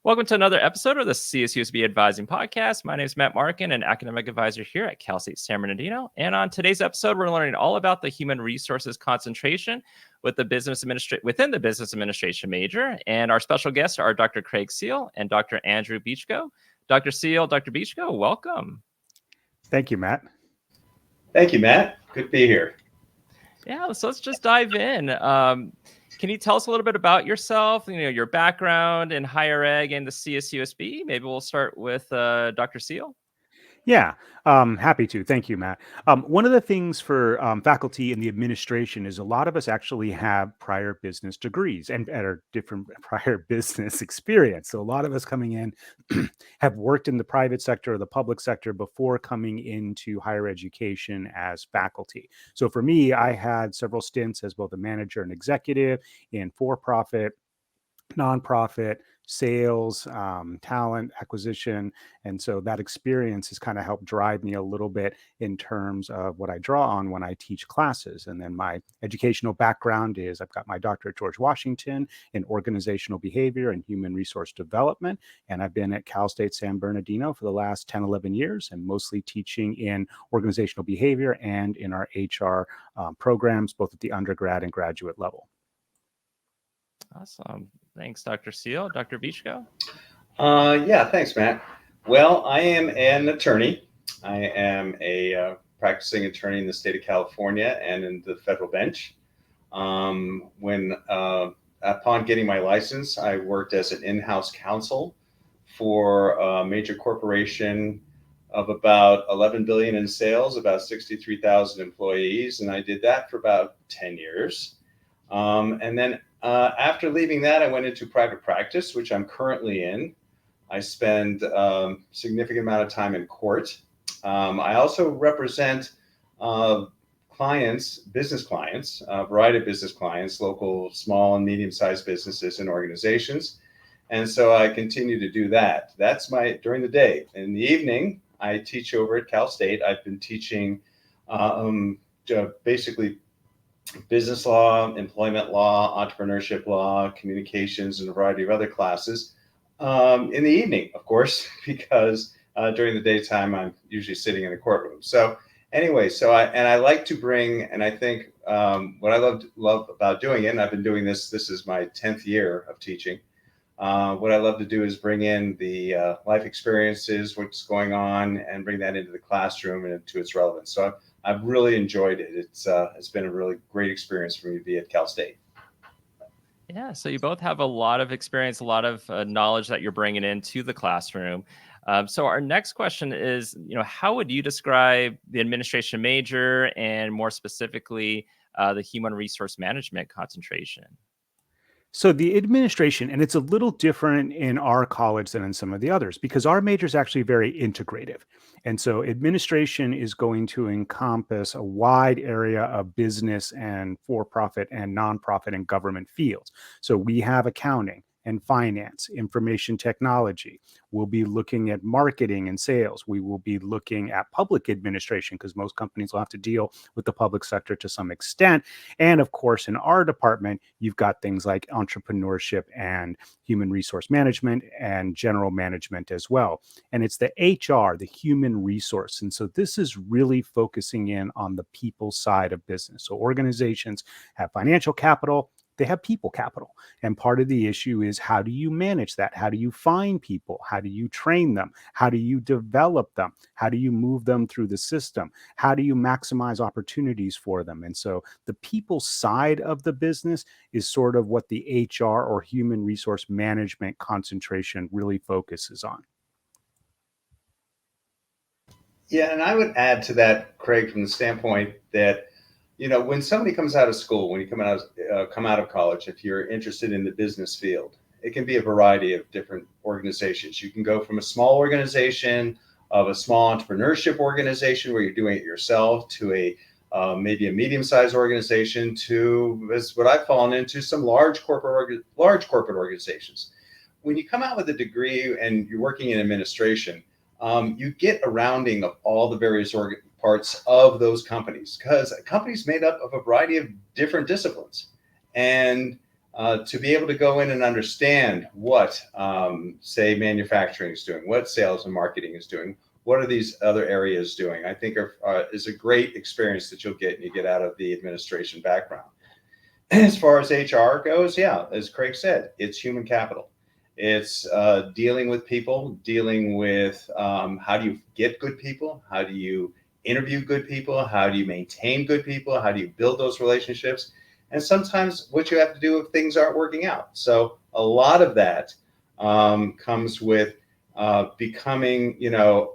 Welcome to another episode of the CSUSB Advising Podcast. My name is Matt Markin, an academic advisor here at Cal State San Bernardino. And on today's episode, we're learning all about the human resources concentration within the business administration major. And our special guests are Dr. Craig Seal and Dr. Andrew Beechko. Dr. Seal, Dr. Beechko, welcome. Thank you, Matt. Thank you, Matt. Good to be here. Yeah, so let's just dive in. Can you tell us a little bit about yourself, your background in higher ed and the CSUSB? Maybe we'll start with Dr. Seal. Yeah, happy to. Thank you, Matt. One of the things for faculty in the administration is a lot of us actually have prior business degrees and are different prior business experience. So a lot of us coming in have worked in the private sector or the public sector before coming into higher education as faculty. So for me, I had several stints as both a manager and executive in for-profit, nonprofit, sales, talent acquisition. And so that experience has kind of helped drive me a little bit in terms of what I draw on when I teach classes. And then my educational background is I've got my doctorate at George Washington in organizational behavior and human resource development. And I've been at Cal State San Bernardino for the last 10, 11 years and mostly teaching in organizational behavior and in our HR programs, both at the undergrad and graduate level. Awesome. Thanks, Dr. Seal. Dr. Beechko? Yeah, thanks, Matt. Well, I am an attorney. I am a practicing attorney in the state of California and in the federal bench. Upon getting my license, I worked as an in-house counsel for a major corporation of about 11 billion in sales, about 63,000 employees, and I did that for about 10 years. And then after leaving that, I went into private practice, which I'm currently in. I spend a significant amount of time in court. I also represent business clients, a variety of business clients, local, small and medium-sized businesses and organizations. And so I continue to do that. That's during the day. In the evening, I teach over at Cal State. I've been teaching basically business law, employment law, entrepreneurship law, communications, and a variety of other classes in the evening, of course, because during the daytime, I'm usually sitting in a courtroom. So anyway, I like to bring, and I think what I love about doing it, and I've been doing this is my 10th year of teaching. What I love to do is bring in the life experiences, what's going on, and bring that into the classroom and into its relevance. So I've really enjoyed it. It's been a really great experience for me to be at Cal State. Yeah, so you both have a lot of experience, a lot of knowledge that you're bringing into the classroom. So our next question is, how would you describe the administration major and more specifically the human resource management concentration? So the administration, and it's a little different in our college than in some of the others, because our major is actually very integrative. And so administration is going to encompass a wide area of business and for-profit and nonprofit and government fields. So we have accounting and finance, information technology. We'll be looking at marketing and sales. We will be looking at public administration because most companies will have to deal with the public sector to some extent. And of course, in our department, you've got things like entrepreneurship and human resource management and general management as well. And it's the HR, the human resource. And so this is really focusing in on the people side of business. So organizations have financial capital, they have people capital. And part of the issue is, how do you manage that? How do you find people? How do you train them? How do you develop them? How do you move them through the system? How do you maximize opportunities for them? And so the people side of the business is sort of what the HR or human resource management concentration really focuses on. Yeah, and I would add to that, Craig, from the standpoint that when somebody comes out of school, when you come out of college, if you're interested in the business field, it can be a variety of different organizations. You can go from a small organization, of a small entrepreneurship organization where you're doing it yourself, to maybe a medium-sized organization, to, as what I've fallen into, some large corporate organizations. When you come out with a degree and you're working in administration, you get a rounding of all the various parts of those companies, because a company's made up of a variety of different disciplines. And to be able to go in and understand what, say, manufacturing is doing, what sales and marketing is doing, what are these other areas doing, I think is a great experience that you'll get and you get out of the administration background. As far as HR goes, yeah, as Craig said, it's human capital. It's dealing with people, dealing with how do you get good people? How do you interview good people? How do you maintain good people? How do you build those relationships? And sometimes what you have to do if things aren't working out. So a lot of that comes with becoming,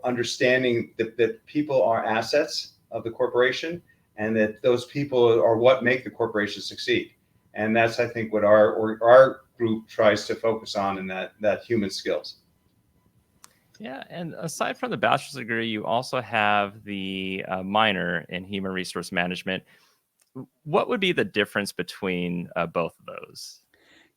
understanding that people are assets of the corporation and that those people are what make the corporation succeed. And that's, I think, what our group tries to focus on in that human skills. Yeah, and aside from the bachelor's degree, you also have the minor in human resource management. What would be the difference between both of those?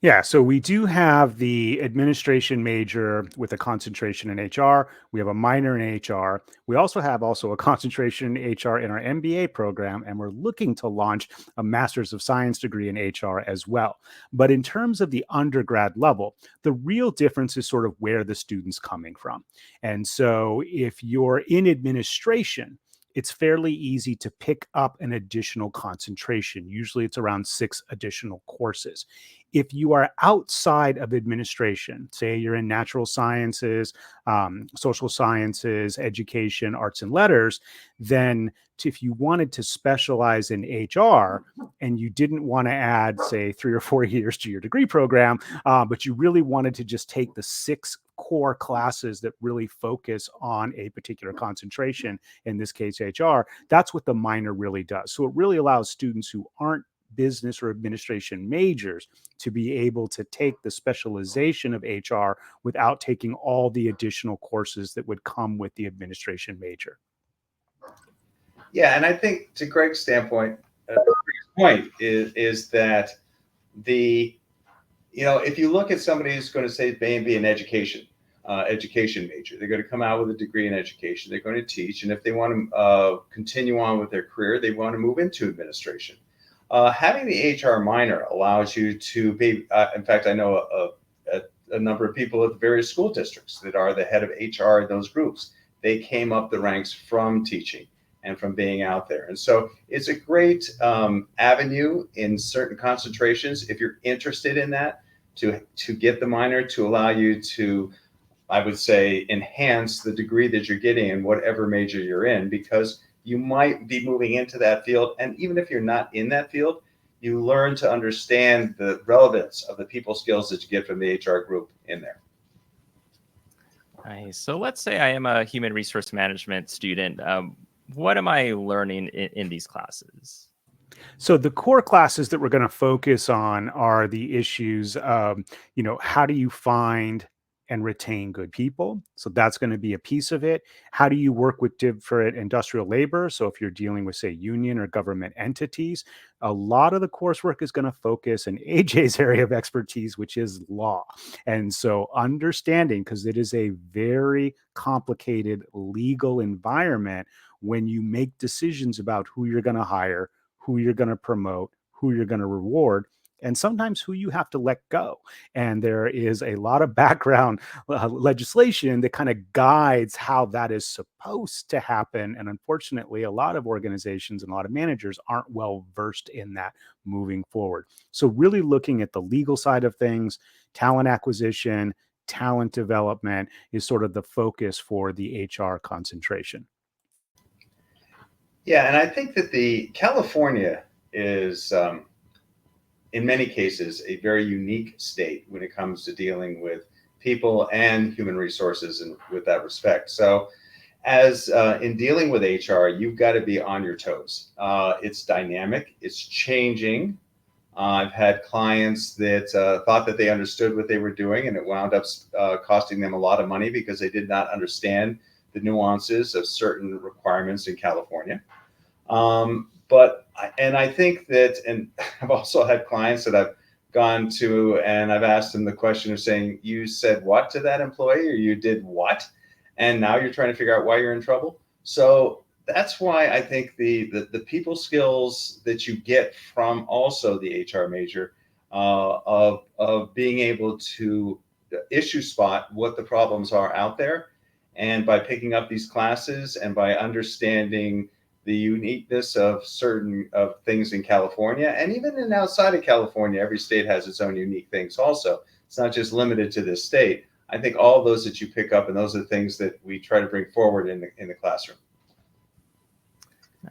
Yeah, so we do have the administration major with a concentration in HR. We have a minor in HR. We also have a concentration in HR in our MBA program, and we're looking to launch a Master's of Science degree in HR as well. But in terms of the undergrad level, the real difference is sort of where the student's coming from. And so if you're in administration, it's fairly easy to pick up an additional concentration. Usually it's around 6 additional courses. If you are outside of administration, say you're in natural sciences, social sciences, education, arts and letters, then if you wanted to specialize in HR and you didn't want to add, say, 3 or 4 years to your degree program, but you really wanted to just take the 6 core classes that really focus on a particular concentration, in this case, HR, that's what the minor really does. So it really allows students who aren't business or administration majors to be able to take the specialization of HR without taking all the additional courses that would come with the administration major. Yeah, and I think to Greg's standpoint, point is that if you look at somebody who's going to say maybe an education major, they're going to come out with a degree in education, they're going to teach, and if they want to continue on with their career, they want to move into administration. Having the HR minor allows you to be, in fact, I know a number of people at the various school districts that are the head of HR in those groups. They came up the ranks from teaching and from being out there. And so it's a great avenue in certain concentrations, if you're interested in that, to get the minor, to allow you to, I would say, enhance the degree that you're getting in whatever major you're in, because you might be moving into that field. And even if you're not in that field, you learn to understand the relevance of the people skills that you get from the HR group in there. Nice. So let's say I am a human resource management student. What am I learning in these classes? So the core classes that we're going to focus on are the issues of, how do you find and retain good people? So that's going to be a piece of it. How do you work with different industrial labor? So if you're dealing with, say, union or government entities, a lot of the coursework is going to focus in AJ's area of expertise, which is law. And so understanding, because it is a very complicated legal environment when you make decisions about who you're going to hire, who you're going to promote, who you're going to reward, and sometimes who you have to let go. And there is a lot of background legislation that kind of guides how that is supposed to happen. And unfortunately, a lot of organizations and a lot of managers aren't well versed in that moving forward. So really looking at the legal side of things, talent acquisition, talent development is sort of the focus for the HR concentration. Yeah, and I think that the California is, in many cases, a very unique state when it comes to dealing with people and human resources and with that respect. So as in dealing with HR, you've got to be on your toes. It's dynamic, it's changing. I've had clients that thought that they understood what they were doing, and it wound up costing them a lot of money because they did not understand the nuances of certain requirements in California. I think that, and I've also had clients that I've gone to and I've asked them the question of saying, you said what to that employee, or you did what? And now you're trying to figure out why you're in trouble. So that's why I think the people skills that you get from also the HR major of being able to issue spot what the problems are out there. And by picking up these classes and by understanding the uniqueness of certain of things in California, and even in outside of California, every state has its own unique things also. It's not just limited to this state. I think all those that you pick up, and those are the things that we try to bring forward in the classroom.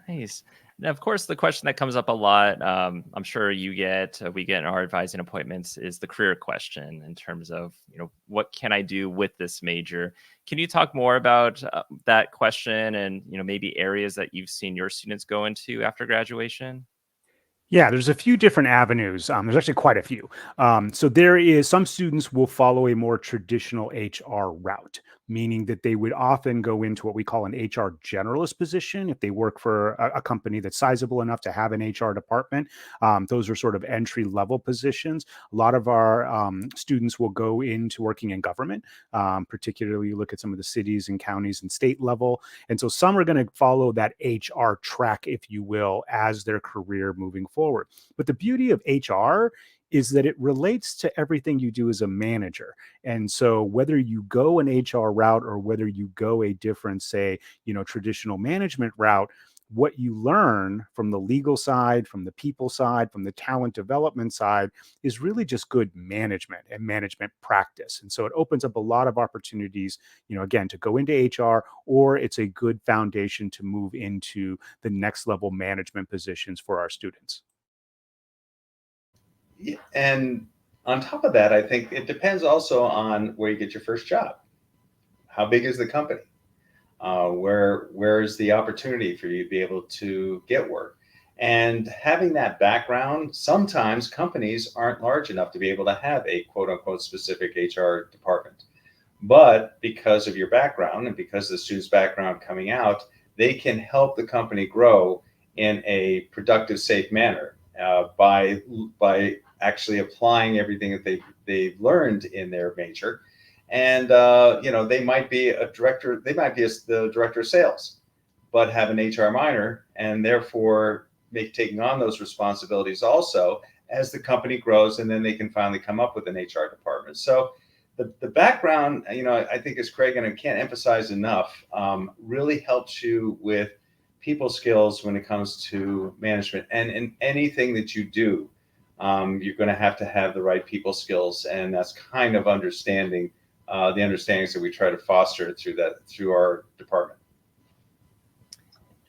Nice. Now, of course, the question that comes up a lot, I'm sure we get in our advising appointments, is the career question in terms of, what can I do with this major? Can you talk more about that question and, maybe areas that you've seen your students go into after graduation? Yeah, there's a few different avenues. There's actually quite a few. So there is some students will follow a more traditional HR route, meaning that they would often go into what we call an HR generalist position if they work for a company that's sizable enough to have an HR department. Those are sort of entry level positions. A lot of our students will go into working in government, particularly you look at some of the cities and counties and state level. And so some are going to follow that HR track, if you will, as their career moving forward. But the beauty of HR is that it relates to everything you do as a manager. And so whether you go an HR route or whether you go a different, say, traditional management route, what you learn from the legal side, from the people side, from the talent development side is really just good management and management practice. And so it opens up a lot of opportunities, again, to go into HR, or it's a good foundation to move into the next level management positions for our students. And on top of that, I think it depends also on where you get your first job. How big is the company? Where is the opportunity for you to be able to get work? And having that background, sometimes companies aren't large enough to be able to have a quote unquote specific HR department. But because of your background and because of the student's background coming out, they can help the company grow in a productive, safe manner by actually applying everything that they've learned in their major. And they might be a director, they might be the director of sales, but have an HR minor, and therefore taking on those responsibilities also as the company grows, and then they can finally come up with an HR department. So the background, I think, as Craig, and I can't emphasize enough, really helps you with people skills when it comes to management. And in anything that you do, you're going to have the right people skills, and that's kind of understanding the understandings that we try to foster through our department.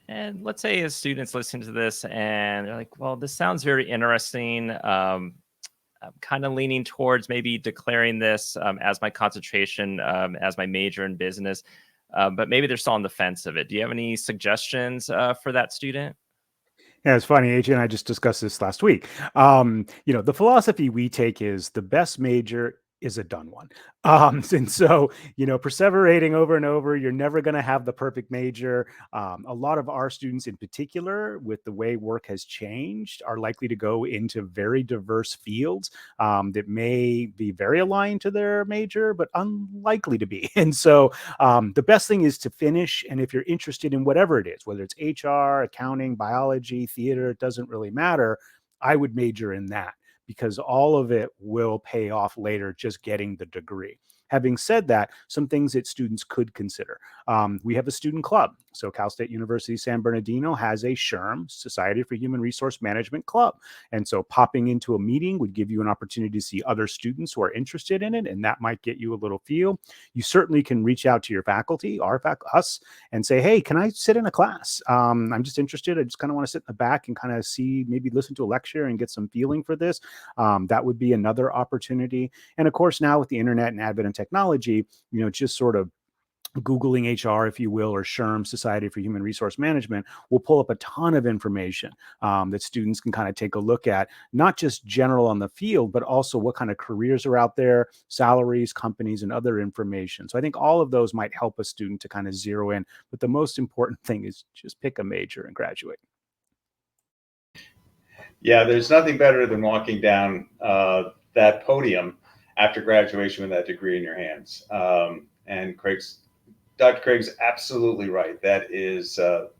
And let's say as students listen to this and they're like, well, this sounds very interesting. I'm kind of leaning towards maybe declaring this as my concentration, as my major in business, but maybe they're still on the fence of it. Do you have any suggestions for that student? Yeah, it's funny. AJ and I just discussed this last week. The philosophy we take is the best major is a done one. And so, perseverating over and over, you're never going to have the perfect major. A lot of our students in particular, with the way work has changed, are likely to go into very diverse fields that may be very aligned to their major, but unlikely to be. And so the best thing is to finish. And if you're interested in whatever it is, whether it's HR, accounting, biology, theater, it doesn't really matter, I would major in that, because all of it will pay off later just getting the degree. Having said that, some things that students could consider. We have a student club. So Cal State University San Bernardino has a SHRM, Society for Human Resource Management club. And so popping into a meeting would give you an opportunity to see other students who are interested in it, and that might get you a little feel. You certainly can reach out to your faculty, us, and say, hey, can I sit in a class? I'm just interested. I just kind of want to sit in the back and kind of see, maybe listen to a lecture and get some feeling for this. That would be another opportunity. And of course, now with the internet and advent of technology, just sort of Googling HR, if you will, or SHRM, Society for Human Resource Management, will pull up a ton of information that students can kind of take a look at, not just general on the field, but also what kind of careers are out there, salaries, companies, and other information. So I think all of those might help a student to kind of zero in. But the most important thing is just pick a major and graduate. Yeah, there's nothing better than walking down that podium after graduation with that degree in your hands. And Dr. Craig's absolutely right. That is the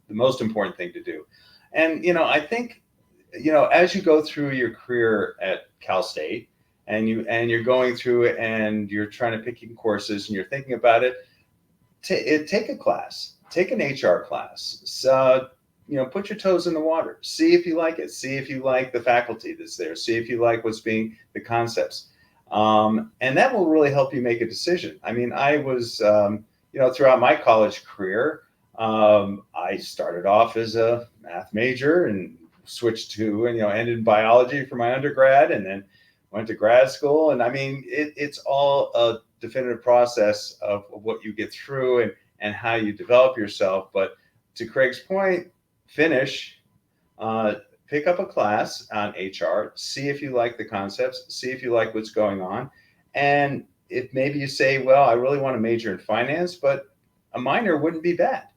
most important thing to do. And I think as you go through your career at Cal State, and you're going through it, and you're trying to pick your courses, and you're thinking about it, take a class, take an HR class. So, put your toes in the water, see if you like it, see if you like the faculty that's there, see if you like what's being the concepts, and that will really help you make a decision. I mean, I was, throughout my college career, I started off as a math major and switched to, ended in biology for my undergrad, and then went to grad school. And I mean, it's all a definitive process of what you get through and how you develop yourself. But to Craig's point, finish, pick up a class on HR, see if you like the concepts, see if you like what's going on. And if maybe you say, well, I really want to major in finance, but a minor wouldn't be bad.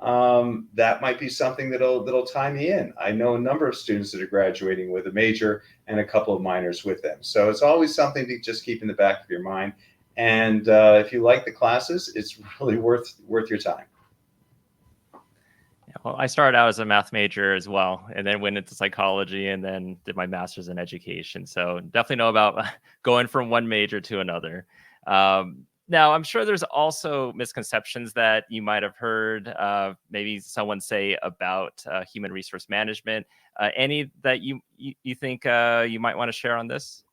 That might be something that'll tie me in. I know a number of students that are graduating with a major and a couple of minors with them. So it's always something to just keep in the back of your mind. And if you like the classes, it's really worth your time. Yeah, well, I started out as a math major as well, and then went into psychology, and then did my master's in education. So definitely know about going from one major to another. Now, I'm sure there's also misconceptions that you might have heard, maybe someone say about human resource management. Any that you think you might want to share on this?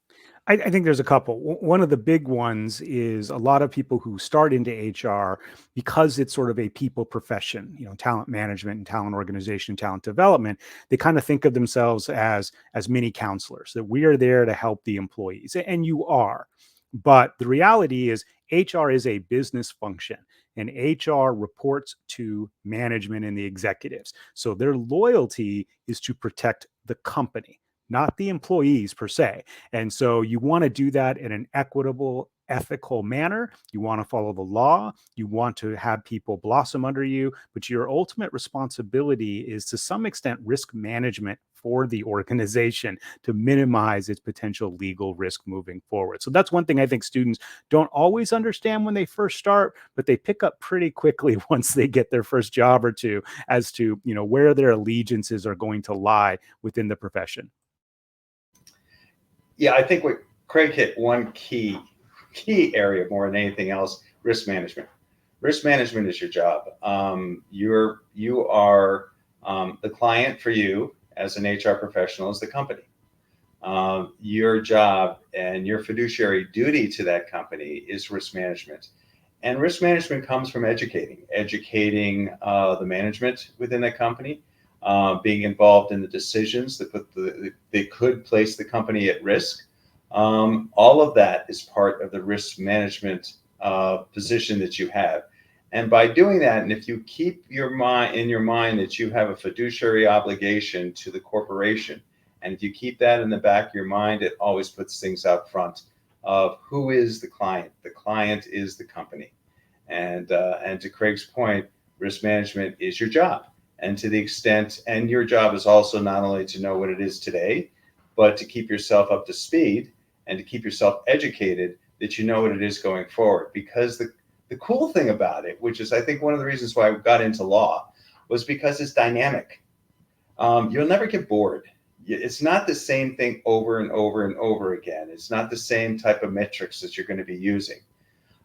I think there's a couple. One of the big ones is a lot of people who start into HR because it's sort of a people profession, talent management and talent organization, talent development. They kind of think of themselves as mini counselors, that we are there to help the employees, and you are. But the reality is HR is a business function, and HR reports to management and the executives. So their loyalty is to protect the company, not the employees per se. And so you want to do that in an equitable, ethical manner. You want to follow the law. You want to have people blossom under you, but your ultimate responsibility is to some extent risk management for the organization to minimize its potential legal risk moving forward. So that's one thing I think students don't always understand when they first start, but they pick up pretty quickly once they get their first job or two as to, where their allegiances are going to lie within the profession. Yeah, I think what Craig hit one key area more than anything else: risk management. Risk management is your job. You are the client for you as an HR professional is the company. Your job and your fiduciary duty to that company is risk management. And risk management comes from educating the management within that company, being involved in the decisions that could place the company at risk. All of that is part of the risk management position that you have. And by doing that, and if you keep your mind that you have a fiduciary obligation to the corporation, and if you keep that in the back of your mind, it always puts things out front of who is the client. The client is the company. And to Craig's point, risk management is your job. And to the extent, and your job is also not only to know what it is today, but to keep yourself up to speed and to keep yourself educated that you know what it is going forward. Because the cool thing about it, which is I think one of the reasons why I got into law, was because it's dynamic. You'll never get bored. It's not the same thing over and over and over again. It's not the same type of metrics that you're going to be using.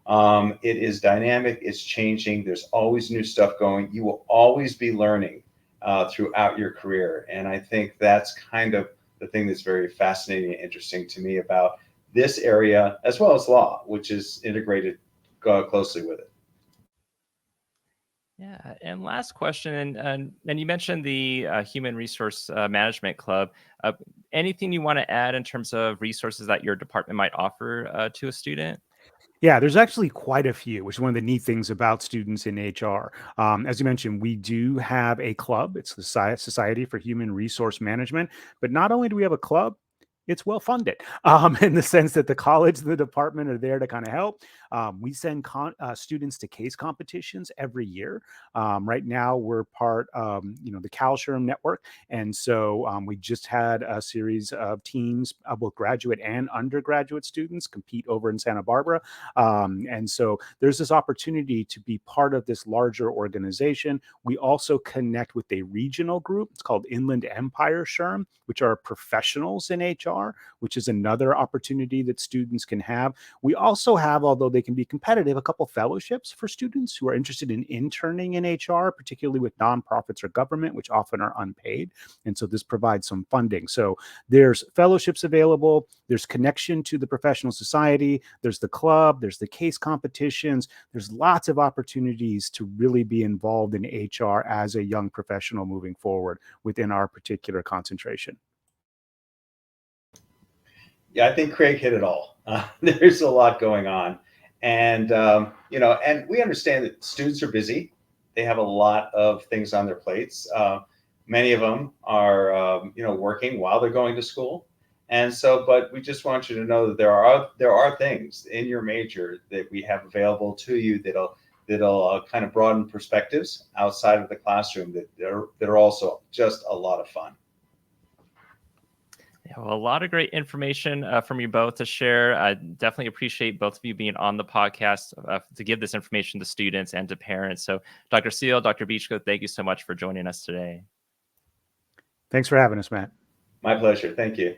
It is dynamic. It's changing. There's always new stuff going. You will always be learning throughout your career. And I think that's kind of the thing that's very fascinating and interesting to me about this area, as well as law, which is integrated closely with it. Yeah, and last question, and you mentioned the Human Resource Management Club. Anything you want to add in terms of resources that your department might offer to a student? Yeah, there's actually quite a few, which is one of the neat things about students in HR. As you mentioned, we do have a club. It's the Society for Human Resource Management. But not only do we have a club, it's well funded in the sense that the college and the department are there to kind of help. We send students to case competitions every year. Right now, we're part of the CalSHRM network, and so we just had a series of teams, both graduate and undergraduate students, compete over in Santa Barbara. And so there's this opportunity to be part of this larger organization. We also connect with a regional group. It's called Inland Empire SHRM, which are professionals in HR, which is another opportunity that students can have. We also have, although they can be competitive, a couple fellowships for students who are interested in interning in HR, particularly with nonprofits or government, which often are unpaid. And so this provides some funding. So there's fellowships available, there's connection to the professional society, there's the club, there's the case competitions, there's lots of opportunities to really be involved in HR as a young professional moving forward within our particular concentration. Yeah, I think Craig hit it all. There's a lot going on. And, and we understand that students are busy. They have a lot of things on their plates. Many of them are, working while they're going to school. And so, but we just want you to know that there are things in your major that we have available to you that'll kind of broaden perspectives outside of the classroom that are also just a lot of fun. Yeah, well, a lot of great information from you both to share. I definitely appreciate both of you being on the podcast to give this information to students and to parents. So Dr. Seal, Dr. Beechko, thank you so much for joining us today. Thanks for having us, Matt. My pleasure. Thank you.